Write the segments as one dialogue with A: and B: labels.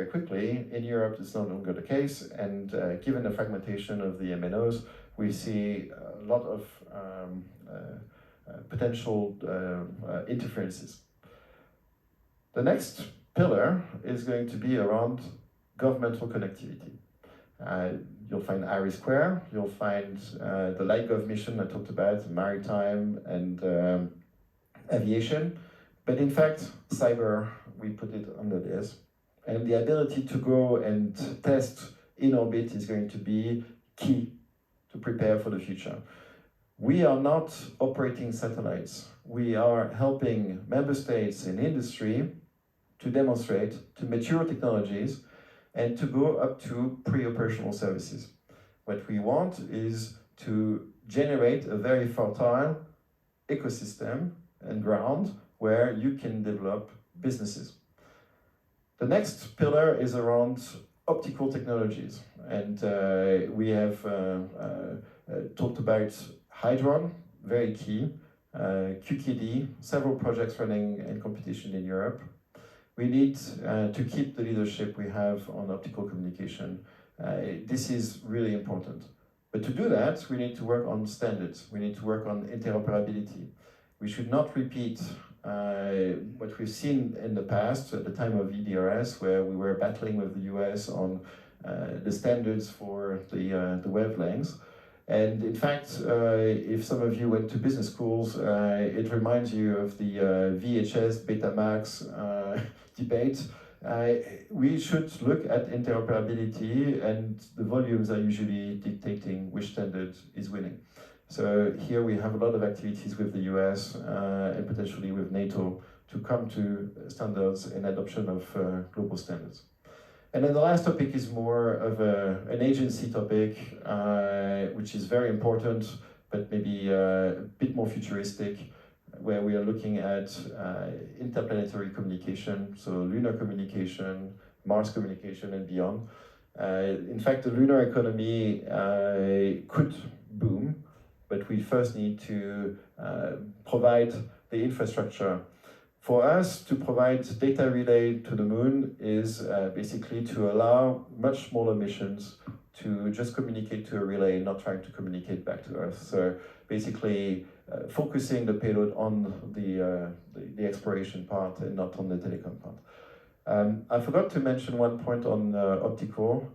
A: very quickly. In Europe, it's no longer the case, and given the fragmentation of the MNOs, we see a lot of potential interferences. The next pillar is going to be around governmental connectivity. You'll find IRIS Square, you'll find the LightGov mission I talked about, maritime and aviation, but in fact, cyber, we put it under this. And the ability to go and test in orbit is going to be key to prepare for the future. We are not operating satellites. We are helping member states and industry to demonstrate, to mature technologies, and to go up to pre-operational services. What we want is to generate a very fertile ecosystem and ground where you can develop businesses. The next pillar is around optical technologies, and we have talked about Hydron, very key, QKD, several projects running in competition in Europe. We need to keep the leadership we have on optical communication. This is really important. But to do that, we need to work on standards. We need to work on interoperability. We should not repeat what we've seen in the past at the time of EDRS, where we were battling with the US on the standards for the wavelengths. And in fact, if some of you went to business schools, it reminds you of the VHS Betamax debate. We should look at interoperability, and the volumes are usually dictating which standard is winning. So here we have a lot of activities with the US and potentially with NATO to come to standards and adoption of global standards. And then the last topic is more of an agency topic, which is very important, but maybe a bit more futuristic, where we are looking at interplanetary communication, so lunar communication, Mars communication, and beyond. In fact, the lunar economy could boom, but we first need to provide the infrastructure. For us to provide data relay to the moon is basically to allow much smaller missions to just communicate to a relay, not trying to communicate back to Earth. So basically focusing the payload on the exploration part and not on the telecom part. I forgot to mention one point on optical.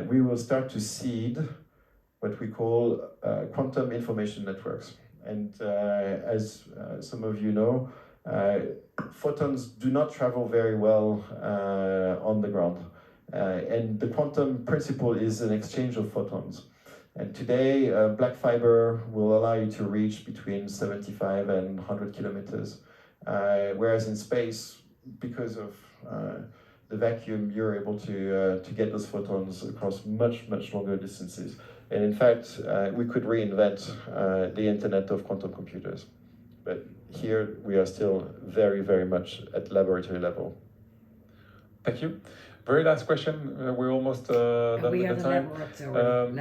A: We will start to seed what we call quantum information networks. And as some of you know, photons do not travel very well on the ground. And the quantum principle is an exchange of photons. And today, black fiber will allow you to reach between 75 and 100 kilometers. Whereas in space, because of the vacuum, you're able to get those photons across much, much longer distances. And in fact, we could reinvent the internet of quantum computers. But here we are still very, very much at laboratory level.
B: Thank you. Very last question. We're almost done with the time.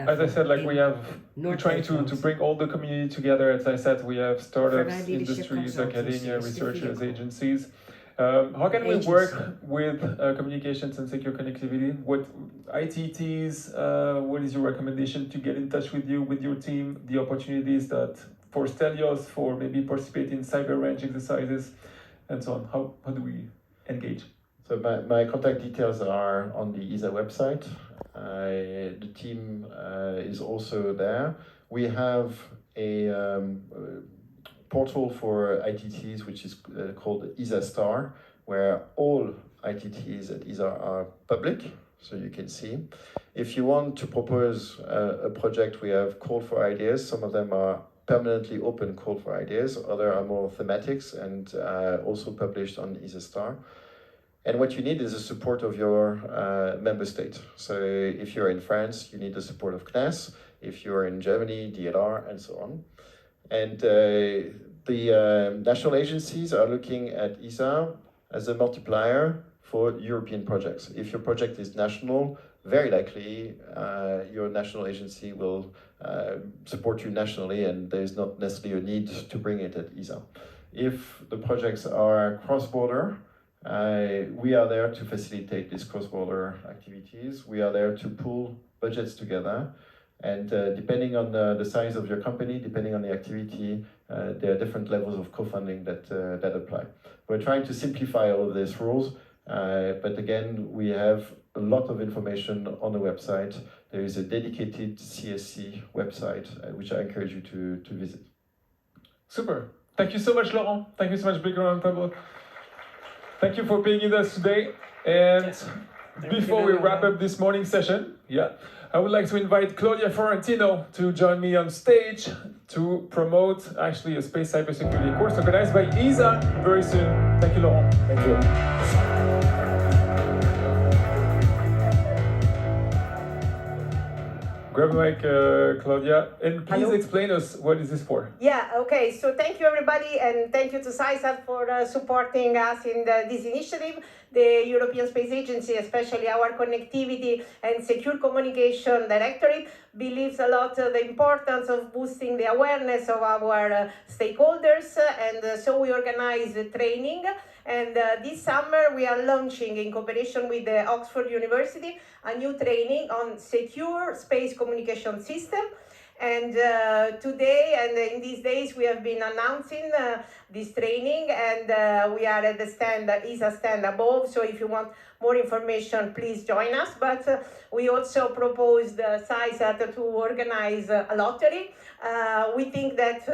B: As I said, like we're trying to bring all the community together. As I said, we have startups, industries, academia, researchers, agencies. How can we work with communications and secure connectivity? What ITTs, what is your recommendation to get in touch with you, with your team, the opportunities that for Stelios, for maybe participate in cyber range exercises, and so on? How do we engage?
A: So my contact details are on the ESA website. The team is also there. We have a portal for ITTs, which is called ESA Star, where all ITTs at ESA are public, so you can see. If you want to propose a project, we have call for ideas. Some of them are permanently open call for ideas, others are more thematics and also published on ESA Star. And what you need is the support of your member state. So if you're in France, you need the support of CNES. If you're in Germany, DLR, and so on. And the national agencies are looking at ESA as a multiplier for European projects. If your project is national, very likely your national agency will support you nationally, and there's not necessarily a need to bring it at ESA. If the projects are cross-border, We are there to facilitate these cross-border activities. We are there to pool budgets together. And depending on the size of your company, depending on the activity, there are different levels of co-funding that apply. We're trying to simplify all of these rules, but again, we have a lot of information on the website. There is a dedicated CSC website, which I encourage you to visit.
B: Super. Thank you so much, Laurent. Thank you so much, Big Round Table. Thank you for being with us today. And before we wrap up this morning session, I would like to invite Claudia Florentino to join me on stage to promote actually a space cybersecurity course organized by ESA very soon. Thank you, Laurent.
A: Thank you.
B: Grab the mic, Claudia, and please explain us what is this for.
C: Yeah, okay, so thank you everybody, and thank you to Cysat for supporting us in this initiative. The European Space Agency, especially our Connectivity and Secure Communication Directorate, believes a lot the importance of boosting the awareness of our stakeholders, and so we organize training. And this summer we are launching, in cooperation with the Oxford University, a new training on secure space communication system. And today and in these days we have been announcing this training, and we are at the stand, ESA stand above, so if you want more information, please join us. But we also proposed Cysat to organize a lottery. We think that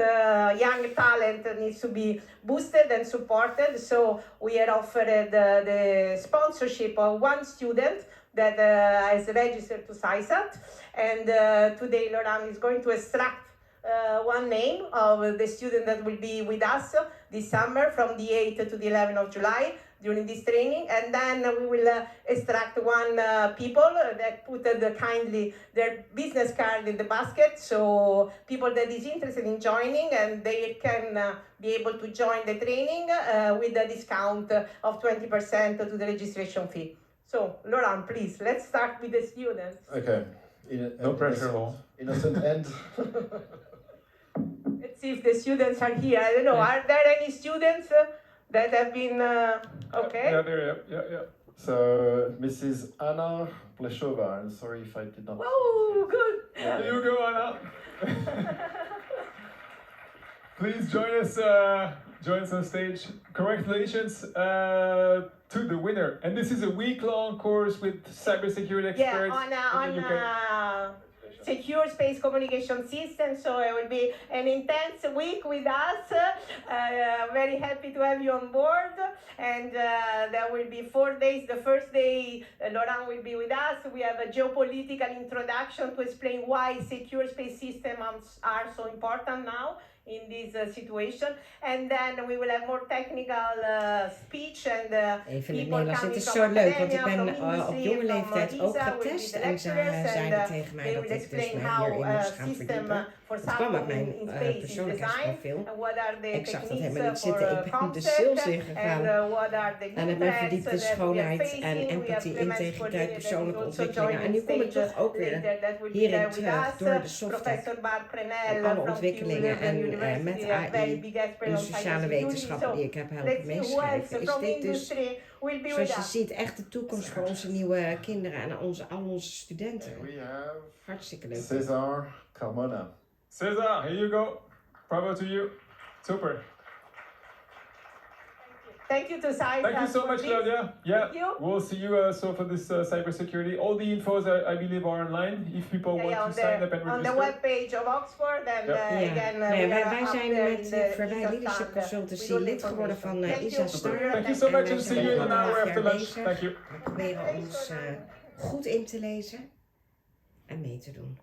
C: young talent needs to be boosted and supported, so we have offered the sponsorship of one student that is registered to Cysat, and today Laurent is going to extract one name of the student that will be with us this summer from the 8th to the 11th of July during this training, and then we will extract one people that put kindly their business card in the basket, so people that is interested in joining, and they can be able to join the training with a discount of 20% to the registration fee. So, Laurent, please, let's start with the students.
A: Okay.
B: No pressure at all.
A: Innocent end.
C: Let's see if the students are here. I don't know, are there any students that have been, okay?
B: Yeah, there, yeah.
A: So, Mrs. Anna Pleshova, I'm sorry if I did not...
C: Oh, good.
B: Yeah. You go, Anna. Please join us on stage. Congratulations to the winner. And this is a week-long course with cybersecurity experts
C: on secure space communication system. So it will be an intense week with us. Very happy to have you on board. And there will be 4 days. The first day, Laurent will be with us. We have a geopolitical introduction to explain why secure space systems are so important now in this situation, and then we will have more technical speech and
D: Even in het Nederlands. Het is zo leuk, want ik ben op jonge leeftijd ook getest en ze zeiden tegen mij dat ik dus mij hierin moest gaan verdiepen. Het kwam uit mijn persoonlijkheidsprofiel. Ik zag dat helemaal niet zitten. Ik ben de sales ingegaan en heb me verdiept in schoonheid en empathie, integriteit, persoonlijke ontwikkelingen. En nu kom ik toch ook weer hierin terug door de software en alle ontwikkelingen en met AI en de sociale wetenschappen die ik heb helpen meeschrijven, is dit dus, zoals je ziet, echt de toekomst voor onze nieuwe kinderen en al onze studenten. Hartstikke leuk.
A: César Carmona.
B: César, here you go. Bravo to you. Super.
C: Thank you to Cysat.
B: Thank you so much, Claudia. Yeah,
C: thank you.
B: We'll see you so for this cybersecurity. All the infos, I believe, are online. If people want to sign up and register.
C: On the webpage of Oxford. And again,
D: wij zijn met Verwij Leadership Consultancy lid geworden van ISA Star.
B: Thank you so much and see you in an hour after lunch. Thank you.
D: We proberen ons goed in te lezen en mee te doen.